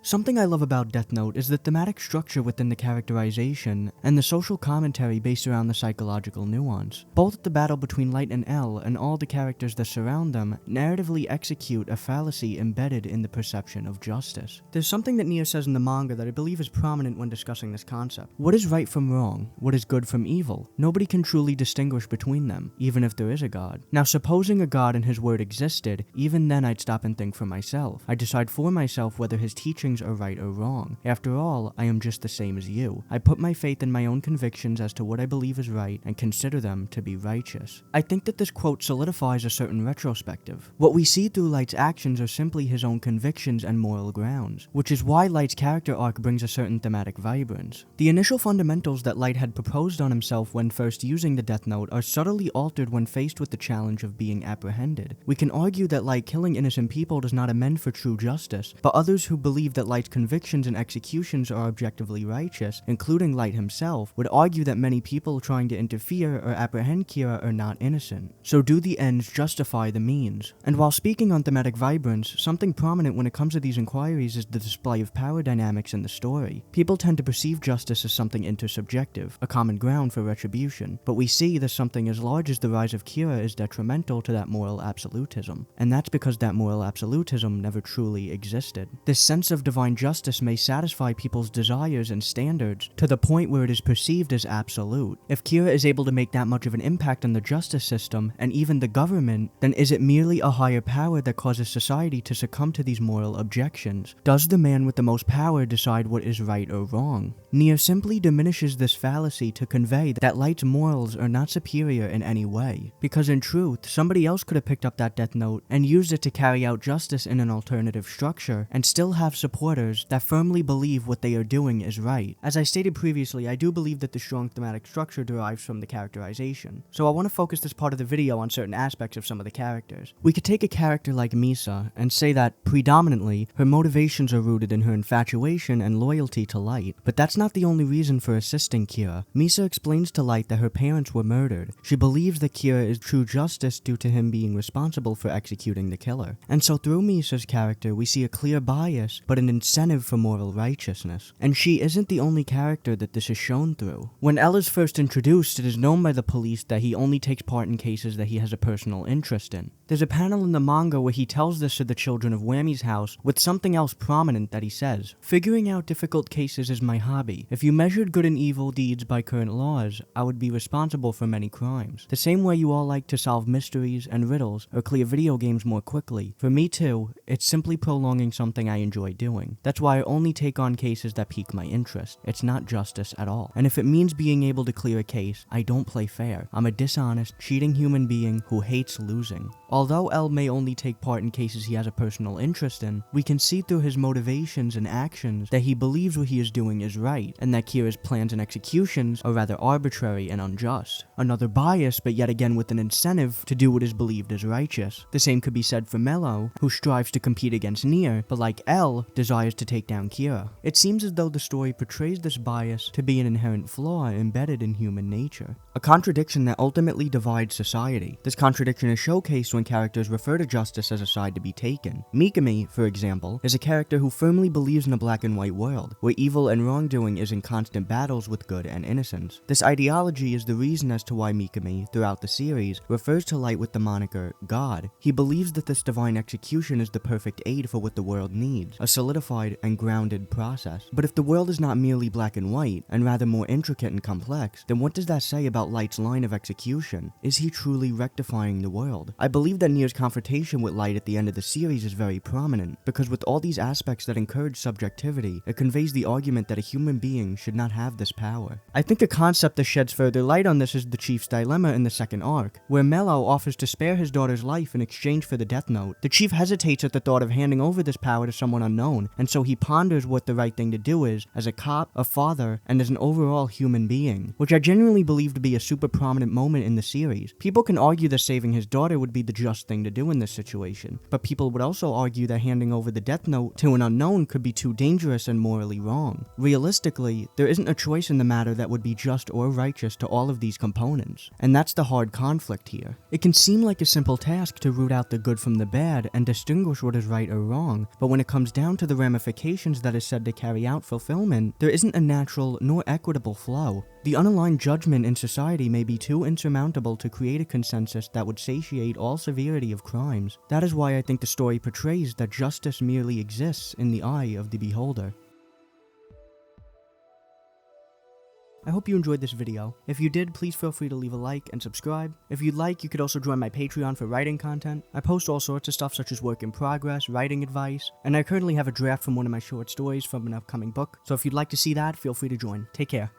Something I love about Death Note is the thematic structure within the characterization and the social commentary based around the psychological nuance. Both the battle between Light and L and all the characters that surround them narratively execute a fallacy embedded in the perception of justice. There's something that Nia says in the manga that I believe is prominent when discussing this concept. What is right from wrong? What is good from evil? Nobody can truly distinguish between them, even if there is a god. Now, supposing a god and his word existed, even then I'd stop and think for myself. I'd decide for myself whether his teachings are right or wrong. After all, I am just the same as you. I put my faith in my own convictions as to what I believe is right and consider them to be righteous. I think that this quote solidifies a certain retrospective. What we see through Light's actions are simply his own convictions and moral grounds, which is why Light's character arc brings a certain thematic vibrance. The initial fundamentals that Light had proposed on himself when first using the Death Note are subtly altered when faced with the challenge of being apprehended. We can argue that Light killing innocent people does not amend for true justice, but others who believe that Light's convictions and executions are objectively righteous, including Light himself, would argue that many people trying to interfere or apprehend Kira are not innocent. So do the ends justify the means? And while speaking on thematic vibrance, something prominent when it comes to these inquiries is the display of power dynamics in the story. People tend to perceive justice as something intersubjective, a common ground for retribution, but we see that something as large as the rise of Kira is detrimental to that moral absolutism, and that's because that moral absolutism never truly existed. This sense of divine justice may satisfy people's desires and standards to the point where it is perceived as absolute. If Kira is able to make that much of an impact on the justice system, and even the government, then is it merely a higher power that causes society to succumb to these moral objections? Does the man with the most power decide what is right or wrong? Nia simply diminishes this fallacy to convey that Light's morals are not superior in any way, because in truth, somebody else could have picked up that Death Note and used it to carry out justice in an alternative structure, and still have supporters that firmly believe what they are doing is right. As I stated previously, I do believe that the strong thematic structure derives from the characterization, so I want to focus this part of the video on certain aspects of some of the characters. We could take a character like Misa and say that, predominantly, her motivations are rooted in her infatuation and loyalty to Light, but that's not the only reason for assisting Kira. Misa explains to Light that her parents were murdered. She believes that Kira is true justice due to him being responsible for executing the killer. And so through Misa's character, we see a clear bias, but an incentive for moral righteousness. And she isn't the only character that this is shown through. When L is first introduced, it is known by the police that he only takes part in cases that he has a personal interest in. There's a panel in the manga where he tells this to the children of Whammy's house with something else prominent that he says. Figuring out difficult cases is my hobby. If you measured good and evil deeds by current laws, I would be responsible for many crimes. The same way you all like to solve mysteries and riddles or clear video games more quickly. For me too, it's simply prolonging something I enjoy doing. That's why I only take on cases that pique my interest. It's not justice at all. And if it means being able to clear a case, I don't play fair. I'm a dishonest, cheating human being who hates losing. Although L may only take part in cases he has a personal interest in, we can see through his motivations and actions that he believes what he is doing is right, and that Kira's plans and executions are rather arbitrary and unjust. Another bias, but yet again with an incentive to do what is believed as righteous. The same could be said for Mello, who strives to compete against Nier, but like L, desires to take down Kira. It seems as though the story portrays this bias to be an inherent flaw embedded in human nature. A contradiction that ultimately divides society. This contradiction is showcased when characters refer to justice as a side to be taken. Mikami, for example, is a character who firmly believes in a black and white world, where evil and wrongdoing is in constant battles with good and innocence. This ideology is the reason as to why Mikami, throughout the series, refers to Light with the moniker God. He believes that this divine execution is the perfect aid for what the world needs, a solidified and grounded process. But if the world is not merely black and white, and rather more intricate and complex, then what does that say about Light's line of execution? Is he truly rectifying the world? I believe that Nier's confrontation with Light at the end of the series is very prominent, because with all these aspects that encourage subjectivity, it conveys the argument that a human being should not have this power. I think a concept that sheds further light on this is the Chief's dilemma in the second arc, where Mello offers to spare his daughter's life in exchange for the Death Note. The Chief hesitates at the thought of handing over this power to someone unknown, and so he ponders what the right thing to do is, as a cop, a father, and as an overall human being, which I genuinely believe to be be a super prominent moment in the series. People can argue that saving his daughter would be the just thing to do in this situation, but people would also argue that handing over the death note to an unknown could be too dangerous and morally wrong. Realistically, there isn't a choice in the matter that would be just or righteous to all of these components, and that's the hard conflict here. It can seem like a simple task to root out the good from the bad and distinguish what is right or wrong, but when it comes down to the ramifications that is said to carry out fulfillment, there isn't a natural nor equitable flow. The unaligned judgment in society may be too insurmountable to create a consensus that would satiate all severity of crimes. That is why I think the story portrays that justice merely exists in the eye of the beholder. I hope you enjoyed this video. If you did, please feel free to leave a like and subscribe. If you'd like, you could also join my Patreon for writing content. I post all sorts of stuff such as work in progress, writing advice, and I currently have a draft from one of my short stories from an upcoming book, so if you'd like to see that, feel free to join. Take care.